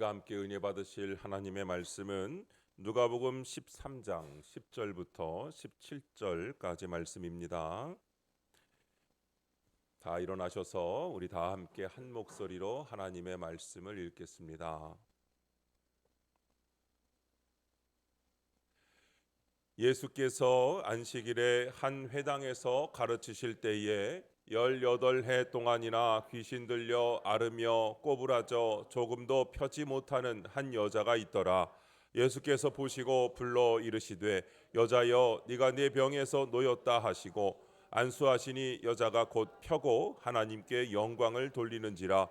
우리가 함께 은혜 받으실 하나님의 말씀은 누가복음 13장 10절부터 17절까지 말씀입니다. 다 일어나셔서 우리 다 함께 한 목소리로 하나님의 말씀을 읽겠습니다. 예수께서 안식일에 한 회당에서 가르치실 때에 18해 동안이나 귀신 들려 앓으며 꼬부라져 조금도 펴지 못하는 한 여자가 있더라. 예수께서 보시고 불러 이르시되 여자여 네가 네 병에서 놓였다 하시고 안수하시니 여자가 곧 펴고 하나님께 영광을 돌리는지라.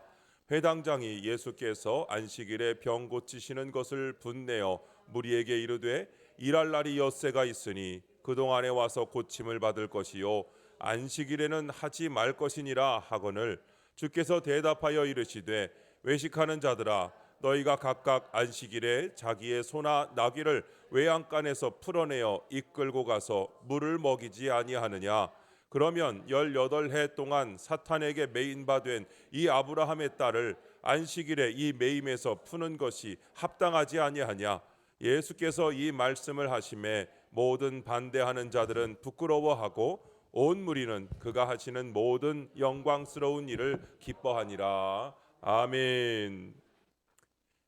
회당장이 예수께서 안식일에 병 고치시는 것을 분내어 무리에게 이르되 일할 날이 엿새가 있으니 그동안에 와서 고침을 받을 것이요 안식일에는 하지 말 것이니라 하거늘 주께서 대답하여 이르시되 외식하는 자들아 너희가 각각 안식일에 자기의 소나 나귀를 외양간에서 풀어내어 이끌고 가서 물을 먹이지 아니하느냐. 그러면 18해 동안 사탄에게 매인 바 된 이 아브라함의 딸을 안식일에 이 매임에서 푸는 것이 합당하지 아니하냐. 예수께서 이 말씀을 하심에 모든 반대하는 자들은 부끄러워하고 온 무리는 그가 하시는 모든 영광스러운 일을 기뻐하니라. 아멘.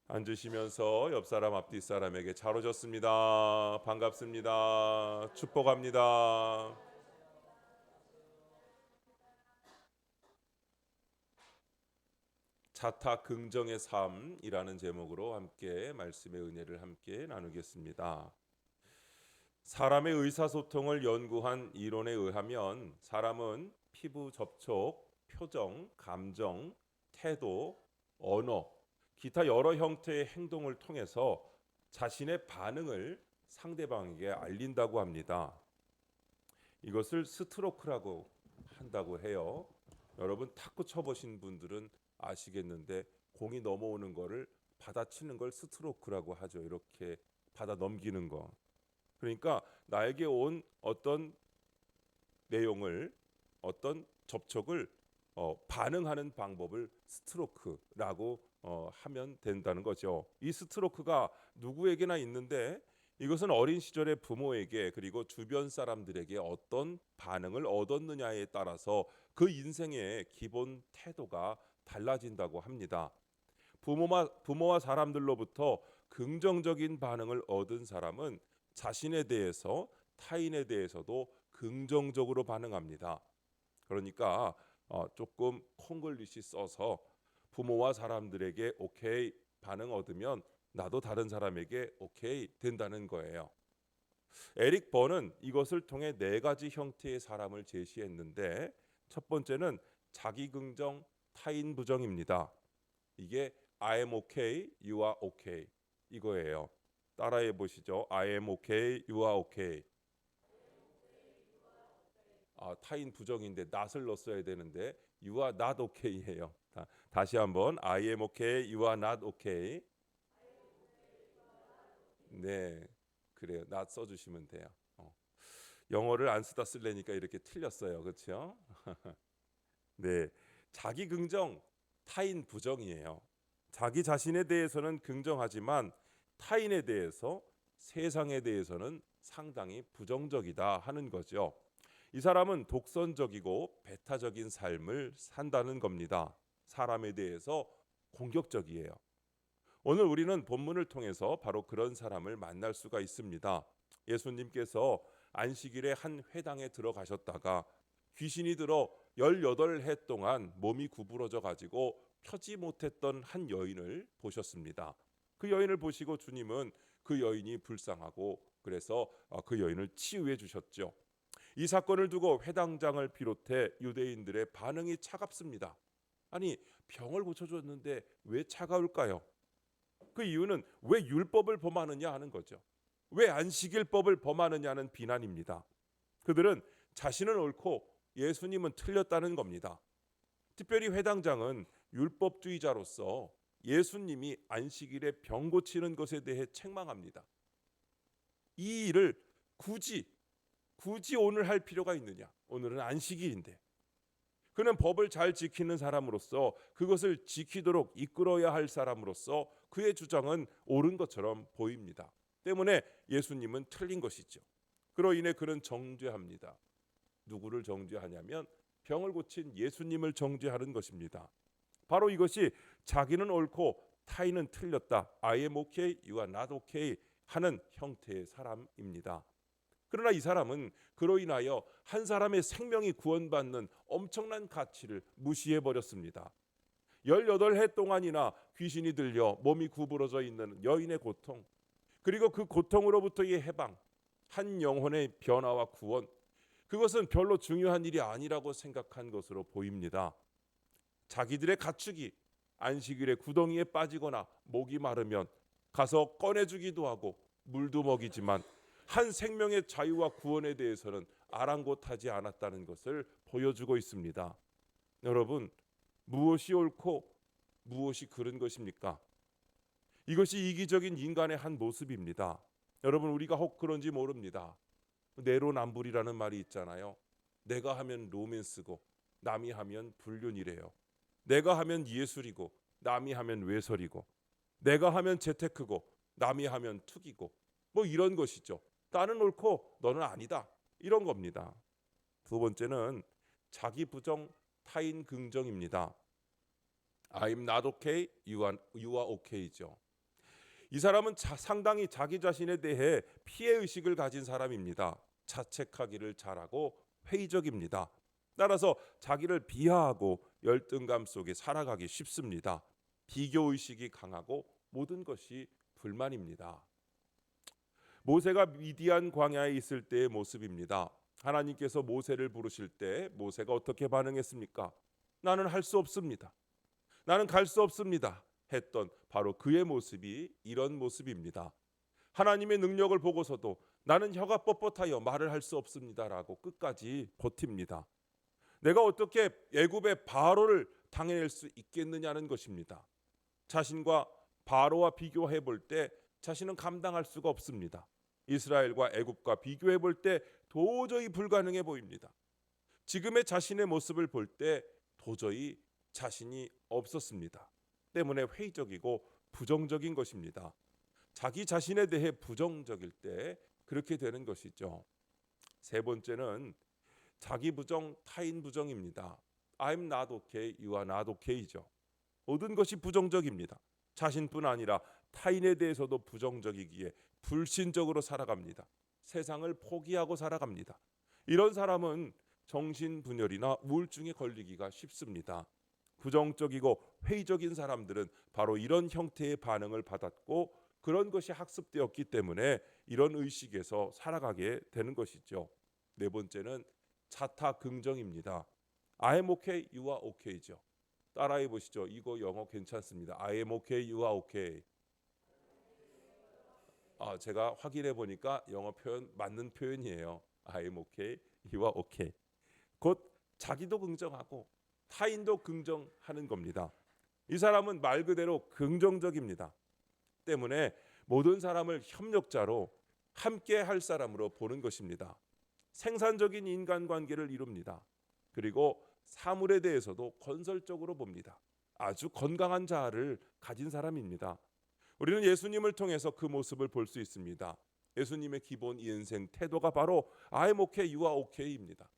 앉으시면서 옆 사람 앞뒤 사람에게 잘 오셨습니다. 반갑습니다. 축복합니다. 자타 긍정의 삶이라는 제목으로 함께 말씀의 은혜를 함께 나누겠습니다. 사람의 의사소통을 연구한 이론에 의하면 사람은 피부 접촉, 표정, 감정, 태도, 언어, 기타 여러 형태의 행동을 통해서 자신의 반응을 상대방에게 알린다고 합니다. 이것을 스트로크라고 한다고 해요. 여러분 탁구 쳐보신 분들은 아시겠는데 공이 넘어오는 거를 받아치는 걸 스트로크라고 하죠. 이렇게 받아 넘기는 거. 그러니까 나에게 온 어떤 내용을 어떤 접촉을 반응하는 방법을 스트로크라고 하면 된다는 거죠. 이 스트로크가 누구에게나 있는데 이것은 어린 시절의 부모에게 그리고 주변 사람들에게 어떤 반응을 얻었느냐에 따라서 그 인생의 기본 태도가 달라진다고 합니다. 부모와 사람들로부터 긍정적인 반응을 얻은 사람은 자신에 대해서 타인에 대해서도 긍정적으로 반응합니다. 그러니까 조금 콩글리시 써서 부모와 사람들에게 오케이 반응 얻으면 나도 다른 사람에게 오케이 된다는 거예요. 에릭 버는 이것을 통해 4가지 형태의 사람을 제시했는데 첫 번째는 자기 긍정, 타인 부정입니다. 이게 I am okay, you are okay 이거예요. 따라해 보시죠. I am okay, you are okay. 타인 부정인데 not을 넣었어야 되는데 you are not okay예요. 다시 한번 I am okay, you are not okay. 네, 그래요. not 써주시면 돼요. 영어를 안 쓰다 쓸래니까 이렇게 틀렸어요. 그렇죠? 네, 자기 긍정, 타인 부정이에요. 자기 자신에 대해서는 긍정하지만 타인에 대해서, 세상에 대해서는 상당히 부정적이다 하는 거죠. 이 사람은 독선적이고 배타적인 삶을 산다는 겁니다. 사람에 대해서 공격적이에요. 오늘 우리는 본문을 통해서 바로 그런 사람을 만날 수가 있습니다. 예수님께서 안식일에 한 회당에 들어가셨다가 귀신이 들어 18해 동안 몸이 구부러져 가지고 펴지 못했던 한 여인을 보셨습니다. 그 여인을 보시고 주님은 그 여인이 불쌍하고 그래서 그 여인을 치유해 주셨죠. 이 사건을 두고 회당장을 비롯해 유대인들의 반응이 차갑습니다. 아니 병을 고쳐줬는데 왜 차가울까요? 그 이유는 왜 율법을 범하느냐 하는 거죠. 왜 안식일법을 범하느냐는 비난입니다. 그들은 자신은 옳고 예수님은 틀렸다는 겁니다. 특별히 회당장은 율법주의자로서 예수님이 안식일에 병 고치는 것에 대해 책망합니다. 이 일을 굳이 오늘 할 필요가 있느냐? 오늘은 안식일인데. 그는 법을 잘 지키는 사람으로서 그것을 지키도록 이끌어야 할 사람으로서 그의 주장은 옳은 것처럼 보입니다. 때문에 예수님은 틀린 것이죠. 그로 인해 그는 정죄합니다. 누구를 정죄하냐면 병을 고친 예수님을 정죄하는 것입니다. 바로 이것이 자기는 옳고 타인은 틀렸다, I am okay, you are not okay 하는 형태의 사람입니다. 그러나 이 사람은 그로 인하여 한 사람의 생명이 구원받는 엄청난 가치를 무시해버렸습니다. 18해 동안이나 귀신이 들려 몸이 구부러져 있는 여인의 고통, 그리고 그 고통으로부터의 해방, 한 영혼의 변화와 구원, 그것은 별로 중요한 일이 아니라고 생각한 것으로 보입니다. 자기들의 가축이 안식일에 구덩이에 빠지거나 목이 마르면 가서 꺼내주기도 하고 물도 먹이지만 한 생명의 자유와 구원에 대해서는 아랑곳하지 않았다는 것을 보여주고 있습니다. 여러분, 무엇이 옳고 무엇이 그른 것입니까? 이것이 이기적인 인간의 한 모습입니다. 여러분, 우리가 혹 그런지 모릅니다. 내로남불이라는 말이 있잖아요. 내가 하면 로맨스고 남이 하면 불륜이래요. 내가 하면 예술이고 남이 하면 외설이고, 내가 하면 재테크고 남이 하면 투기고, 뭐 이런 것이죠. 나는 옳고 너는 아니다, 이런 겁니다. 두 번째는 자기 부정, 타인 긍정입니다. I'm not okay, you are okay죠. 이 사람은 상당히 자기 자신에 대해 피해의식을 가진 사람입니다. 자책하기를 잘하고 회의적입니다. 따라서 자기를 비하하고 열등감 속에 살아가기 쉽습니다. 비교의식이 강하고 모든 것이 불만입니다. 모세가 미디안 광야에 있을 때의 모습입니다. 하나님께서 모세를 부르실 때 모세가 어떻게 반응했습니까? 나는 할 수 없습니다. 나는 갈 수 없습니다 했던 바로 그의 모습이 이런 모습입니다. 하나님의 능력을 보고서도 나는 혀가 뻣뻣하여 말을 할 수 없습니다라고 끝까지 버팁니다. 내가 어떻게 애굽의 바로를 당해낼 수 있겠느냐는 것입니다. 자신과 바로와 비교해 볼 때 자신은 감당할 수가 없습니다. 이스라엘과 애굽과 비교해 볼 때 도저히 불가능해 보입니다. 지금의 자신의 모습을 볼 때 도저히 자신이 없었습니다. 때문에 회의적이고 부정적인 것입니다. 자기 자신에 대해 부정적일 때 그렇게 되는 것이죠. 세 번째는 자기 부정, 타인 부정입니다. I'm not okay, you are not okay죠. 모든 것이 부정적입니다. 자신뿐 아니라 타인에 대해서도 부정적이기에 불신적으로 살아갑니다. 세상을 포기하고 살아갑니다. 이런 사람은 정신분열이나 우울증에 걸리기가 쉽습니다. 부정적이고 회의적인 사람들은 바로 이런 형태의 반응을 받았고 그런 것이 학습되었기 때문에 이런 의식에서 살아가게 되는 것이죠. 네 번째는 자타 긍정입니다. I am okay, you are okay죠. 따라해 보시죠. 이거 영어 괜찮습니다. I am okay, you are okay. 제가 확인해 보니까 영어 표현 맞는 표현이에요. I am okay, you are okay. 곧 자기도 긍정하고 타인도 긍정하는 겁니다. 이 사람은 말 그대로 긍정적입니다. 때문에 모든 사람을 협력자로 함께 할 사람으로 보는 것입니다. 생산적인 인간관계를 이룹니다. 그리고 사물에 대해서도 건설적으로 봅니다. 아주 건강한 자아를 가진 사람입니다. 우리는 예수님을 통해서 그 모습을 볼 수 있습니다. 예수님의 기본 인생 태도가 바로 I am okay, you are okay입니다.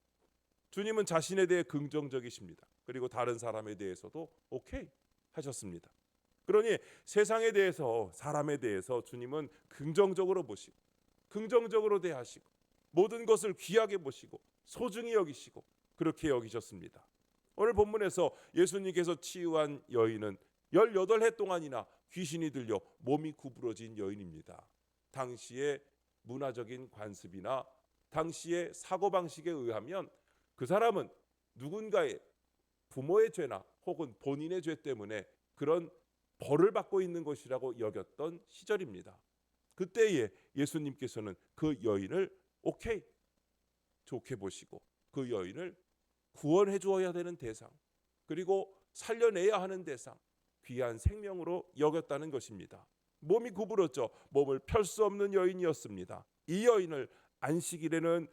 주님은 자신에 대해 긍정적이십니다. 그리고 다른 사람에 대해서도 오케이 하셨습니다. 그러니 세상에 대해서, 사람에 대해서 주님은 긍정적으로 보시고 긍정적으로 대하시고 모든 것을 귀하게 보시고 소중히 여기시고 그렇게 여기셨습니다. 오늘 본문에서 예수님께서 치유한 여인은 18해 동안이나 귀신이 들려 몸이 구부러진 여인입니다. 당시의 문화적인 관습이나 당시의 사고방식에 의하면 그 사람은 누군가의 부모의 죄나 혹은 본인의 죄 때문에 그런 벌을 받고 있는 것이라고 여겼던 시절입니다. 그때에 예수님께서는 그 여인을 오케이, 좋게 보시고 그 여인을 구원해 주어야 되는 대상, 그리고 살려내야 하는 대상, 귀한 생명으로 여겼다는 것입니다. 몸이 구부러져 몸을 펼 수 없는 여인이었습니다. 이 여인을 안식일에는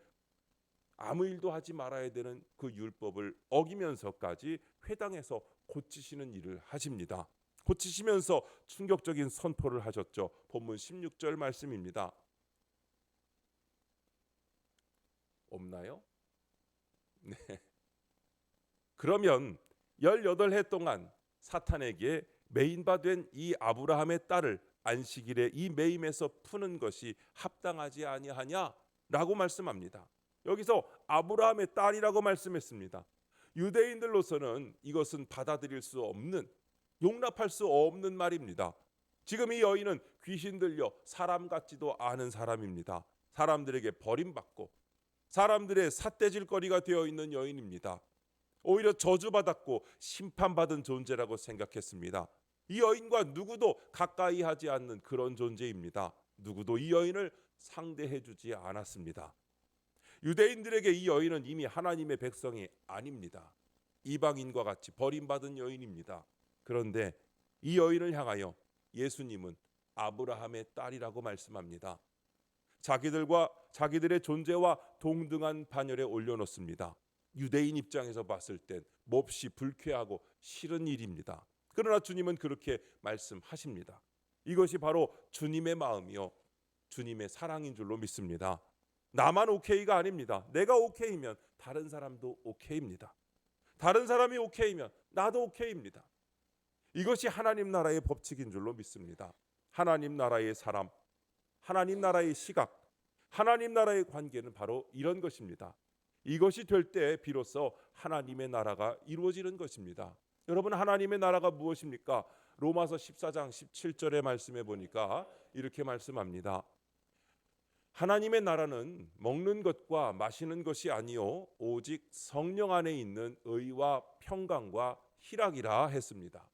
아무 일도 하지 말아야 되는 그 율법을 어기면서까지 회당에서 고치시는 일을 하십니다. 고치시면서 충격적인 선포를 하셨죠. 본문 16절 말씀입니다. 없나요? 네. 그러면 18해 동안 사탄에게 매인바 된 이 아브라함의 딸을 안식일에 이 매임에서 푸는 것이 합당하지 아니하냐라고 말씀합니다. 여기서 아브라함의 딸이라고 말씀했습니다. 유대인들로서는 이것은 받아들일 수 없는, 용납할 수 없는 말입니다. 지금 이 여인은 귀신 들려 사람 같지도 않은 사람입니다. 사람들에게 버림받고 사람들의 삿대질거리가 되어 있는 여인입니다. 오히려 저주받았고 심판받은 존재라고 생각했습니다. 이 여인과 누구도 가까이 하지 않는 그런 존재입니다. 누구도 이 여인을 상대해 주지 않았습니다. 유대인들에게 이 여인은 이미 하나님의 백성이 아닙니다. 이방인과 같이 버림받은 여인입니다. 그런데 이 여인을 향하여 예수님은 아브라함의 딸이라고 말씀합니다. 자기들의 존재와 동등한 반열에 올려놓습니다. 유대인 입장에서 봤을 땐 몹시 불쾌하고 싫은 일입니다. 그러나 주님은 그렇게 말씀하십니다. 이것이 바로 주님의 마음이요, 주님의 사랑인 줄로 믿습니다. 나만 오케이가 아닙니다. 내가 오케이면 다른 사람도 오케이입니다. 다른 사람이 오케이면 나도 오케이입니다. 이것이 하나님 나라의 법칙인 줄로 믿습니다. 하나님 나라의 사람, 하나님 나라의 시각, 하나님 나라의 관계는 바로 이런 것입니다. 이것이 될 때 비로소 하나님의 나라가 이루어지는 것입니다. 여러분, 하나님의 나라가 무엇입니까? 로마서 14장 17절의 말씀에 보니까 이렇게 말씀합니다. 하나님의 나라는 먹는 것과 마시는 것이 아니요 오직 성령 안에 있는 의와 평강과 희락이라 했습니다.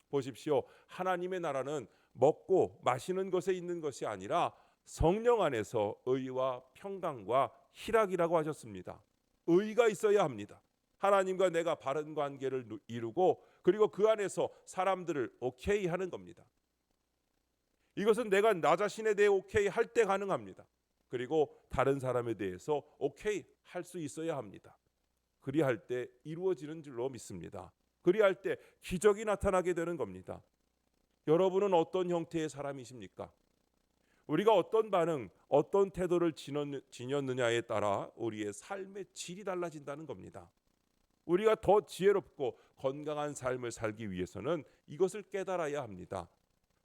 보십시오. 하나님의 나라는 먹고 마시는 것에 있는 것이 아니라 성령 안에서 의와 평강과 희락이라고 하셨습니다. 의가 있어야 합니다. 하나님과 내가 바른 관계를 이루고 그리고 그 안에서 사람들을 오케이 하는 겁니다. 이것은 내가 나 자신에 대해 오케이 할 때 가능합니다. 그리고 다른 사람에 대해서 오케이 할 수 있어야 합니다. 그리할 때 이루어지는 줄로 믿습니다. 그리할 때 기적이 나타나게 되는 겁니다. 여러분은 어떤 형태의 사람이십니까? 우리가 어떤 반응, 어떤 태도를 지녔느냐에 따라 우리의 삶의 질이 달라진다는 겁니다. 우리가 더 지혜롭고 건강한 삶을 살기 위해서는 이것을 깨달아야 합니다.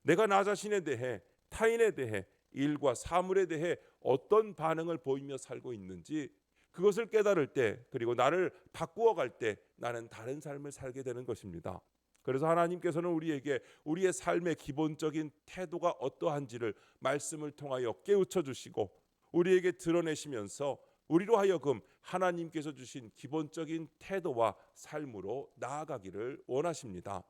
내가 나 자신에 대해, 타인에 대해, 일과 사물에 대해 어떤 반응을 보이며 살고 있는지 그것을 깨달을 때, 그리고 나를 바꾸어 갈 때 나는 다른 삶을 살게 되는 것입니다. 그래서 하나님께서는 우리에게 우리의 삶의 기본적인 태도가 어떠한지를 말씀을 통하여 깨우쳐 주시고 우리에게 드러내시면서 우리로 하여금 하나님께서 주신 기본적인 태도와 삶으로 나아가기를 원하십니다.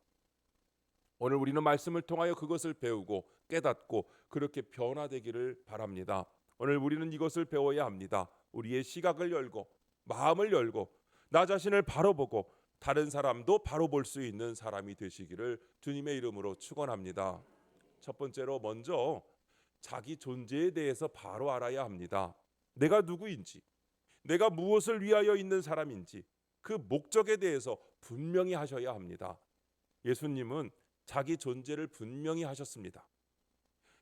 오늘 우리는 말씀을 통하여 그것을 배우고 깨닫고 그렇게 변화되기를 바랍니다. 오늘 우리는 이것을 배워야 합니다. 우리의 시각을 열고 마음을 열고 나 자신을 바로 보고 다른 사람도 바로 볼 수 있는 사람이 되시기를 주님의 이름으로 축원합니다. 첫 번째로 먼저 자기 존재에 대해서 바로 알아야 합니다. 내가 누구인지, 내가 무엇을 위하여 있는 사람인지 그 목적에 대해서 분명히 하셔야 합니다. 예수님은 자기 존재를 분명히 하셨습니다.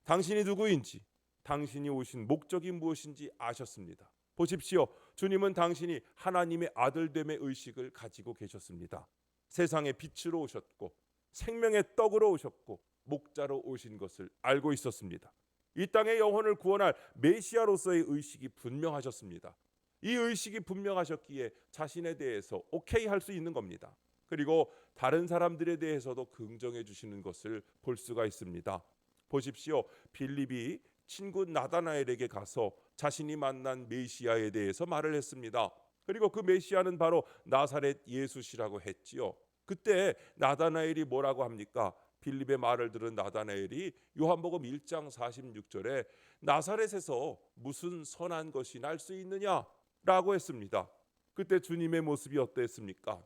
당신이 누구인지, 당신이 오신 목적이 무엇인지 아셨습니다. 보십시오. 주님은 당신이 하나님의 아들됨의 의식을 가지고 계셨습니다. 세상의 빛으로 오셨고 생명의 떡으로 오셨고 목자로 오신 것을 알고 있었습니다. 이 땅의 영혼을 구원할 메시아로서의 의식이 분명하셨습니다. 이 의식이 분명하셨기에 자신에 대해서 오케이 할 수 있는 겁니다. 그리고 다른 사람들에 대해서도 긍정해 주시는 것을 볼 수가 있습니다. 보십시오. 빌립이 친구 나다나엘에게 가서 자신이 만난 메시아에 대해서 말을 했습니다. 그리고 그 메시아는 바로 나사렛 예수시라고 했지요. 그때 나다나엘이 뭐라고 합니까? 빌립의 말을 들은 나다나엘이 요한복음 1장 46절에 나사렛에서 무슨 선한 것이 날 수 있느냐라고 했습니다. 그때 주님의 모습이 어땠습니까?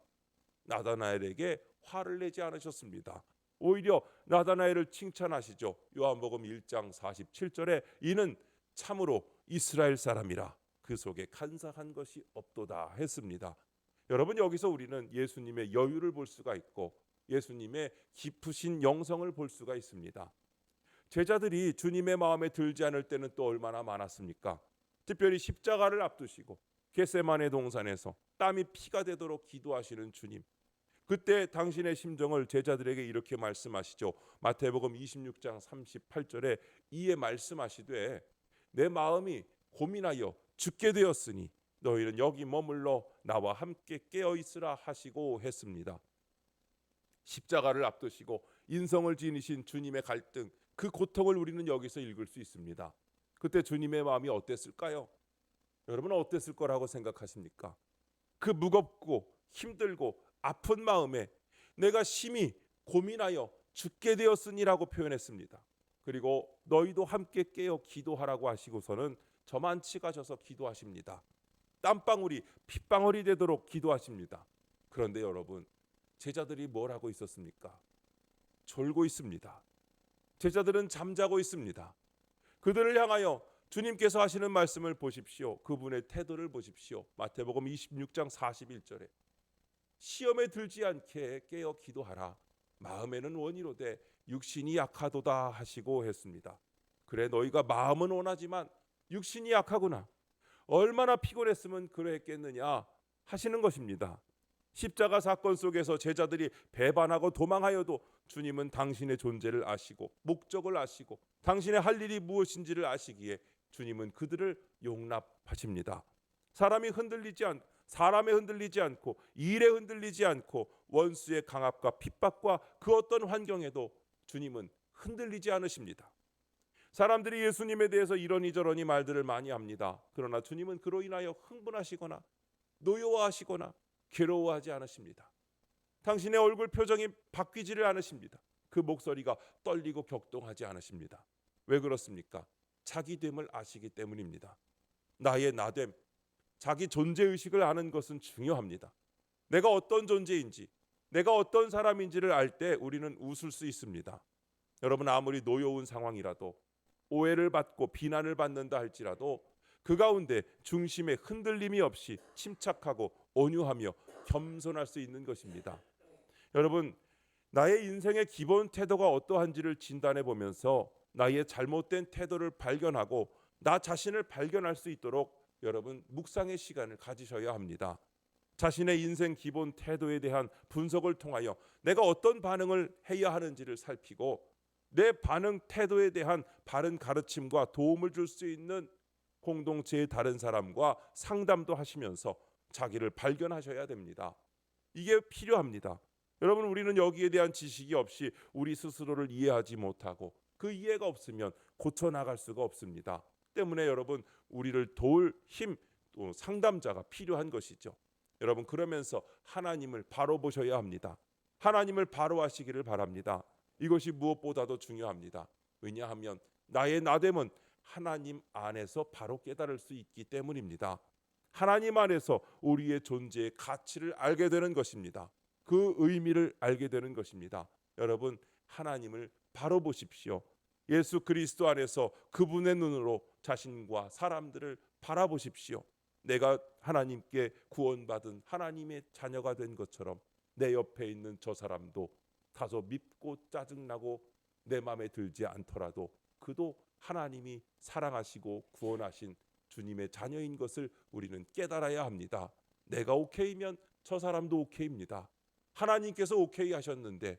나다나엘에게 화를 내지 않으셨습니다. 오히려 나다나엘을 칭찬하시죠. 요한복음 1장 47절에 이는 참으로 이스라엘 사람이라 그 속에 간사한 것이 없도다 했습니다. 여러분, 여기서 우리는 예수님의 여유를 볼 수가 있고 예수님의 깊으신 영성을 볼 수가 있습니다. 제자들이 주님의 마음에 들지 않을 때는 또 얼마나 많았습니까? 특별히 십자가를 앞두시고 겟세마네 동산에서 땀이 피가 되도록 기도하시는 주님. 그때 당신의 심정을 제자들에게 이렇게 말씀하시죠. 마태복음 26장 38절에 이에 말씀하시되 내 마음이 고민하여 죽게 되었으니 너희는 여기 머물러 나와 함께 깨어 있으라 하시고 했습니다. 십자가를 앞두시고 인성을 지니신 주님의 갈등, 그 고통을 우리는 여기서 읽을 수 있습니다. 그때 주님의 마음이 어땠을까요? 여러분은 어땠을 거라고 생각하십니까? 그 무겁고 힘들고 아픈 마음에 내가 심히 고민하여 죽게 되었으니라고 표현했습니다. 그리고 너희도 함께 깨어 기도하라고 하시고서는 저만치 가셔서 기도하십니다. 땀방울이 핏방울이 되도록 기도하십니다. 그런데 여러분, 제자들이 뭘 하고 있었습니까? 졸고 있습니다. 제자들은 잠자고 있습니다. 그들을 향하여 주님께서 하시는 말씀을 보십시오. 그분의 태도를 보십시오. 마태복음 26장 41절에 시험에 들지 않게 깨어 기도하라. 마음에는 원이로되 육신이 약하도다 하시고 했습니다. 그래 너희가 마음은 원하지만 육신이 약하구나. 얼마나 피곤했으면 그랬겠느냐 하시는 것입니다. 십자가 사건 속에서 제자들이 배반하고 도망하여도 주님은 당신의 존재를 아시고 목적을 아시고 당신의 할 일이 무엇인지를 아시기에 주님은 그들을 용납하십니다. 사람에 흔들리지 않고 일에 흔들리지 않고 원수의 강압과 핍박과 그 어떤 환경에도 주님은 흔들리지 않으십니다. 사람들이 예수님에 대해서 이러니저러니 말들을 많이 합니다. 그러나 주님은 그로 인하여 흥분하시거나 노여워하시거나 괴로워하지 않으십니다. 당신의 얼굴 표정이 바뀌지를 않으십니다. 그 목소리가 떨리고 격동하지 않으십니다. 왜 그렇습니까? 자기됨을 아시기 때문입니다. 나의 나됨, 자기 존재의식을 아는 것은 중요합니다. 내가 어떤 존재인지, 내가 어떤 사람인지를 알 때 우리는 웃을 수 있습니다. 여러분, 아무리 노여운 상황이라도 오해를 받고 비난을 받는다 할지라도 그 가운데 중심에 흔들림이 없이 침착하고 온유하며 겸손할 수 있는 것입니다. 여러분, 나의 인생의 기본 태도가 어떠한지를 진단해 보면서 나의 잘못된 태도를 발견하고 나 자신을 발견할 수 있도록 여러분 묵상의 시간을 가지셔야 합니다. 자신의 인생 기본 태도에 대한 분석을 통하여 내가 어떤 반응을 해야 하는지를 살피고 내 반응 태도에 대한 바른 가르침과 도움을 줄 수 있는 공동체의 다른 사람과 상담도 하시면서 자기를 발견하셔야 됩니다. 이게 필요합니다. 여러분, 우리는 여기에 대한 지식이 없이 우리 스스로를 이해하지 못하고 그 이해가 없으면 고쳐나갈 수가 없습니다. 때문에 여러분, 우리를 도울 힘, 또 상담자가 필요한 것이죠. 여러분, 그러면서 하나님을 바로 보셔야 합니다. 하나님을 바로 하시기를 바랍니다. 이것이 무엇보다도 중요합니다. 왜냐하면 나의 나됨은 하나님 안에서 바로 깨달을 수 있기 때문입니다. 하나님 안에서 우리의 존재의 가치를 알게 되는 것입니다. 그 의미를 알게 되는 것입니다. 여러분, 하나님을 바로 보십시오. 예수 그리스도 안에서 그분의 눈으로 자신과 사람들을 바라보십시오. 내가 하나님께 구원받은 하나님의 자녀가 된 것처럼 내 옆에 있는 저 사람도 다소 밉고 짜증나고 내 마음에 들지 않더라도 그도 하나님이 사랑하시고 구원하신 주님의 자녀인 것을 우리는 깨달아야 합니다. 내가 오케이면 저 사람도 오케이입니다. 하나님께서 오케이 하셨는데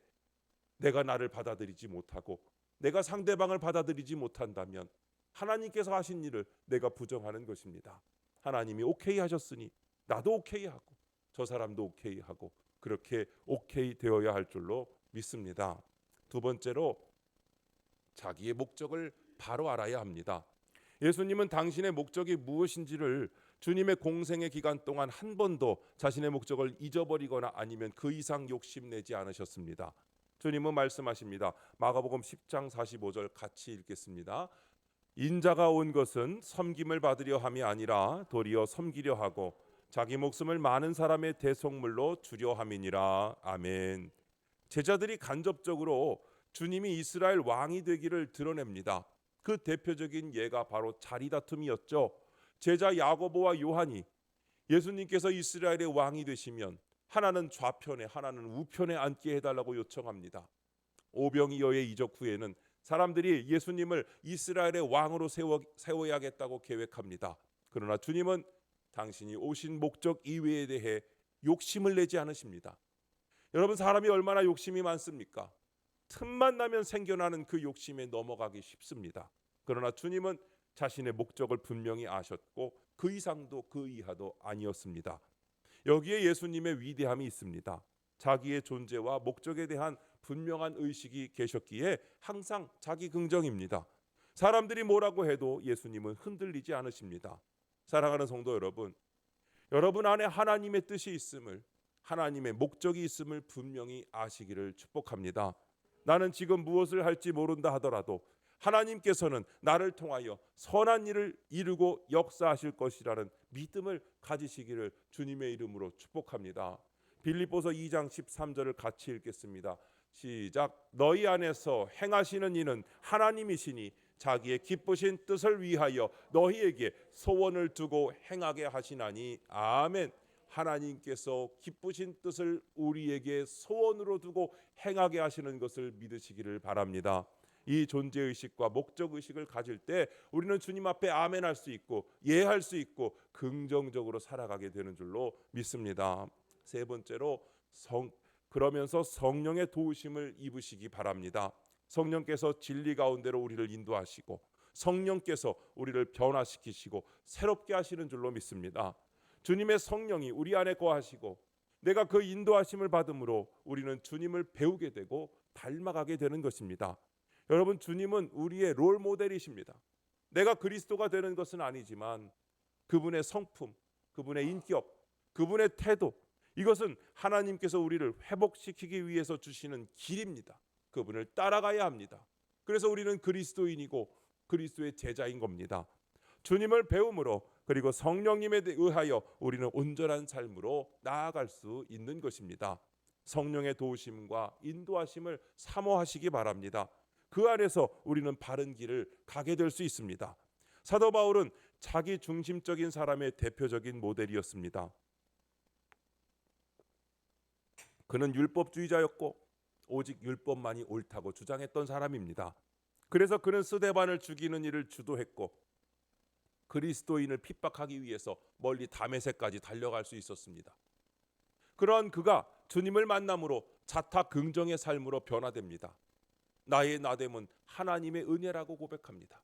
내가 나를 받아들이지 못하고 내가 상대방을 받아들이지 못한다면 하나님께서 하신 일을 내가 부정하는 것입니다. 하나님이 오케이 하셨으니 나도 오케이 하고 저 사람도 오케이 하고 그렇게 오케이 되어야 할 줄로 믿습니다. 두 번째로 자기의 목적을 바로 알아야 합니다. 예수님은 당신의 목적이 무엇인지를 주님의 공생의 기간 동안 한 번도 자신의 목적을 잊어버리거나 아니면 그 이상 욕심내지 않으셨습니다. 주님은 말씀하십니다. 마가복음 10장 45절 같이 읽겠습니다. 인자가 온 것은 섬김을 받으려 함이 아니라 도리어 섬기려 하고 자기 목숨을 많은 사람의 대속물로 주려 함이니라. 아멘. 제자들이 간접적으로 주님이 이스라엘 왕이 되기를 드러냅니다. 그 대표적인 예가 바로 자리다툼이었죠. 제자 야고보와 요한이 예수님께서 이스라엘의 왕이 되시면 하나는 좌편에, 하나는 우편에 앉게 해달라고 요청합니다. 오병이어의 이적 후에는 사람들이 예수님을 이스라엘의 왕으로 세워야겠다고 계획합니다. 그러나 주님은 당신이 오신 목적 이외에 대해 욕심을 내지 않으십니다. 여러분, 사람이 얼마나 욕심이 많습니까? 틈만 나면 생겨나는 그 욕심에 넘어가기 쉽습니다. 그러나 주님은 자신의 목적을 분명히 아셨고 그 이상도 그 이하도 아니었습니다. 여기에 예수님의 위대함이 있습니다. 자기의 존재와 목적에 대한 분명한 의식이 계셨기에 항상 자기 긍정입니다. 사람들이 뭐라고 해도 예수님은 흔들리지 않으십니다. 사랑하는 성도 여러분, 여러분 안에 하나님의 뜻이 있음을, 하나님의 목적이 있음을 분명히 아시기를 축복합니다. 나는 지금 무엇을 할지 모른다 하더라도 하나님께서는 나를 통하여 선한 일을 이루고 역사하실 것이라는 믿음을 가지시기를 주님의 이름으로 축복합니다. 빌립보서 2장 13절을 같이 읽겠습니다. 시작. 너희 안에서 행하시는 이는 하나님이시니 자기의 기쁘신 뜻을 위하여 너희에게 소원을 두고 행하게 하시나니. 아멘. 하나님께서 기쁘신 뜻을 우리에게 소원으로 두고 행하게 하시는 것을 믿으시기를 바랍니다. 이 존재의식과 목적의식을 가질 때 우리는 주님 앞에 아멘 할 수 있고 예할 수 있고 긍정적으로 살아가게 되는 줄로 믿습니다. 세 번째로 그러면서 성령의 도우심을 입으시기 바랍니다. 성령께서 진리 가운데로 우리를 인도하시고 성령께서 우리를 변화시키시고 새롭게 하시는 줄로 믿습니다. 주님의 성령이 우리 안에 거하시고 내가 그 인도하심을 받음으로 우리는 주님을 배우게 되고 닮아가게 되는 것입니다. 여러분, 주님은 우리의 롤 모델이십니다. 내가 그리스도가 되는 것은 아니지만 그분의 성품, 그분의 인격, 그분의 태도, 이것은 하나님께서 우리를 회복시키기 위해서 주시는 길입니다. 그분을 따라가야 합니다. 그래서 우리는 그리스도인이고 그리스도의 제자인 겁니다. 주님을 배움으로 그리고 성령님에 의하여 우리는 온전한 삶으로 나아갈 수 있는 것입니다. 성령의 도우심과 인도하심을 사모하시기 바랍니다. 그 안에서 우리는 바른 길을 가게 될 수 있습니다. 사도 바울은 자기 중심적인 사람의 대표적인 모델이었습니다. 그는 율법주의자였고 오직 율법만이 옳다고 주장했던 사람입니다. 그래서 그는 스데반을 죽이는 일을 주도했고 그리스도인을 핍박하기 위해서 멀리 다메섹까지 달려갈 수 있었습니다. 그러한 그가 주님을 만남으로 자타 긍정의 삶으로 변화됩니다. 나의 나됨은 하나님의 은혜라고 고백합니다.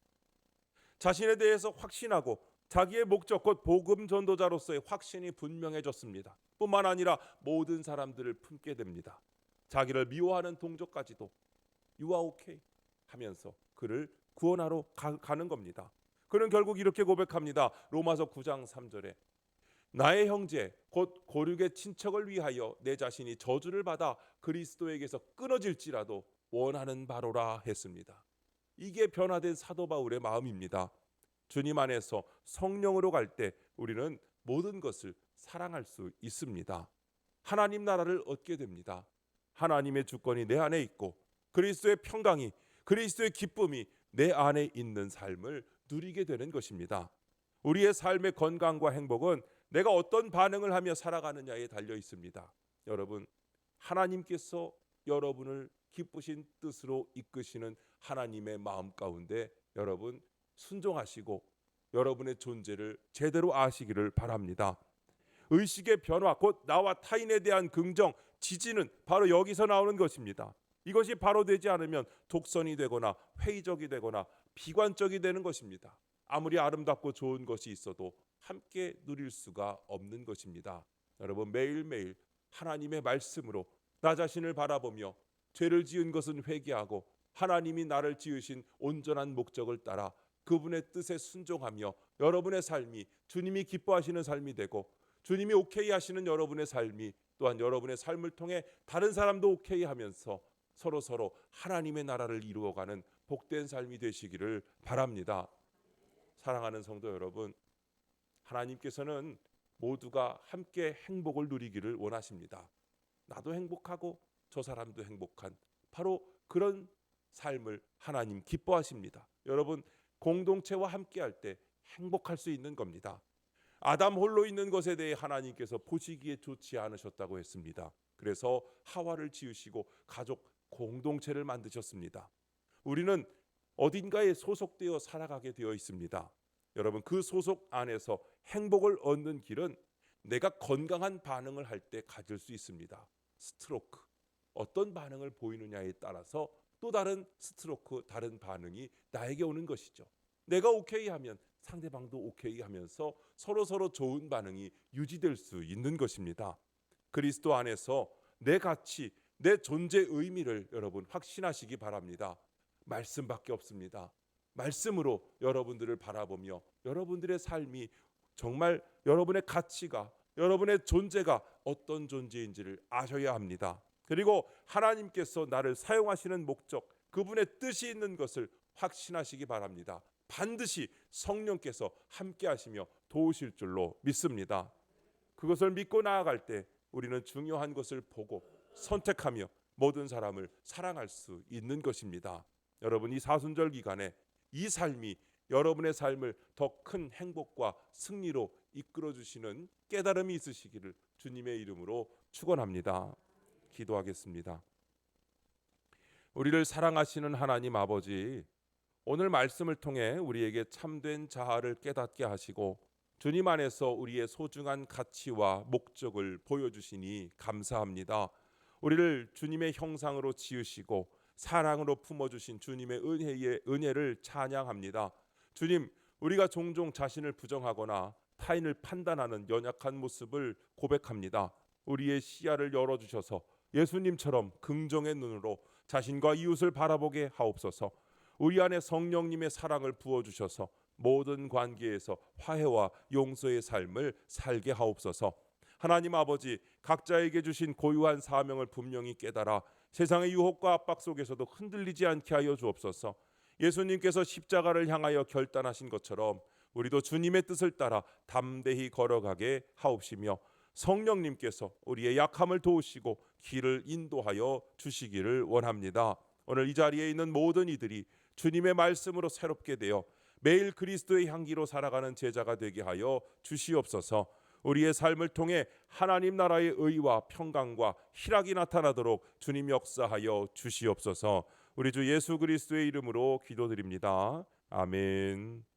자신에 대해서 확신하고 자기의 목적 곧 복음 전도자로서의 확신이 분명해졌습니다. 뿐만 아니라 모든 사람들을 품게 됩니다. 자기를 미워하는 동족까지도 You are okay 하면서 그를 구원하러 가는 겁니다. 그는 결국 이렇게 고백합니다. 로마서 9장 3절에 나의 형제 곧 고륙의 친척을 위하여 내 자신이 저주를 받아 그리스도에게서 끊어질지라도 원하는 바로라 했습니다. 이게 변화된 사도 바울의 마음입니다. 주님 안에서 성령으로 갈 때 우리는 모든 것을 사랑할 수 있습니다. 하나님 나라를 얻게 됩니다. 하나님의 주권이 내 안에 있고 그리스도의 평강이, 그리스도의 기쁨이 내 안에 있는 삶을 누리게 되는 것입니다. 우리의 삶의 건강과 행복은 내가 어떤 반응을 하며 살아가느냐에 달려 있습니다. 여러분, 하나님께서 여러분을 기쁘신 뜻으로 이끄시는 하나님의 마음 가운데 여러분 순종하시고 여러분의 존재를 제대로 아시기를 바랍니다. 의식의 변화, 곧 나와 타인에 대한 긍정, 지지는 바로 여기서 나오는 것입니다. 이것이 바로 되지 않으면 독선이 되거나 회의적이 되거나 비관적이 되는 것입니다. 아무리 아름답고 좋은 것이 있어도 함께 누릴 수가 없는 것입니다. 여러분, 매일매일 하나님의 말씀으로 나 자신을 바라보며 죄를 지은 것은 회개하고 하나님이 나를 지으신 온전한 목적을 따라 그분의 뜻에 순종하며 여러분의 삶이 주님이 기뻐하시는 삶이 되고 주님이 오케이 하시는 여러분의 삶이 또한 여러분의 삶을 통해 다른 사람도 오케이 하면서 서로 하나님의 나라를 이루어가는 복된 삶이 되시기를 바랍니다. 사랑하는 성도 여러분, 하나님께서는 모두가 함께 행복을 누리기를 원하십니다. 나도 행복하고 저 사람도 행복한 바로 그런 삶을 하나님 기뻐하십니다. 여러분, 공동체와 함께할 때 행복할 수 있는 겁니다. 아담 홀로 있는 것에 대해 하나님께서 보시기에 좋지 않으셨다고 했습니다. 그래서 하와를 지으시고 가족 공동체를 만드셨습니다. 우리는 어딘가에 소속되어 살아가게 되어 있습니다. 여러분, 그 소속 안에서 행복을 얻는 길은 내가 건강한 반응을 할 때 가질 수 있습니다. 스트로크, 어떤 반응을 보이느냐에 따라서 또 다른 스트로크, 다른 반응이 나에게 오는 것이죠. 내가 오케이 하면 상대방도 오케이 하면서 서로 좋은 반응이 유지될 수 있는 것입니다. 그리스도 안에서 내 가치, 내 존재 의미를 여러분 확신하시기 바랍니다. 말씀밖에 없습니다. 말씀으로 여러분들을 바라보며 여러분들의 삶이 정말 여러분의 가치가, 여러분의 존재가 어떤 존재인지를 아셔야 합니다. 그리고 하나님께서 나를 사용하시는 목적, 그분의 뜻이 있는 것을 확신하시기 바랍니다. 반드시 성령께서 함께 하시며 도우실 줄로 믿습니다. 그것을 믿고 나아갈 때 우리는 중요한 것을 보고 선택하며 모든 사람을 사랑할 수 있는 것입니다. 여러분, 이 사순절 기간에 이 삶이 여러분의 삶을 더 큰 행복과 승리로 이끌어 주시는 깨달음이 있으시기를 주님의 이름으로 축원합니다. 기도하겠습니다. 우리를 사랑하시는 하나님 아버지, 오늘 말씀을 통해 우리에게 참된 자아를 깨닫게 하시고 주님 안에서 우리의 소중한 가치와 목적을 보여주시니 감사합니다. 우리를 주님의 형상으로 지으시고 사랑으로 품어주신 주님의 은혜를 찬양합니다. 주님, 우리가 종종 자신을 부정하거나 타인을 판단하는 연약한 모습을 고백합니다. 우리의 시야를 열어주셔서 예수님처럼 긍정의 눈으로 자신과 이웃을 바라보게 하옵소서. 우리 안에 성령님의 사랑을 부어주셔서 모든 관계에서 화해와 용서의 삶을 살게 하옵소서. 하나님 아버지, 각자에게 주신 고유한 사명을 분명히 깨달아 세상의 유혹과 압박 속에서도 흔들리지 않게 하여 주옵소서. 예수님께서 십자가를 향하여 결단하신 것처럼 우리도 주님의 뜻을 따라 담대히 걸어가게 하옵시며 성령님께서 우리의 약함을 도우시고 길을 인도하여 주시기를 원합니다. 오늘 이 자리에 있는 모든 이들이 주님의 말씀으로 새롭게 되어 매일 그리스도의 향기로 살아가는 제자가 되게 하여 주시옵소서. 우리의 삶을 통해 하나님 나라의 의와 평강과 희락이 나타나도록 주님 역사하여 주시옵소서. 우리 주 예수 그리스도의 이름으로 기도드립니다. 아멘.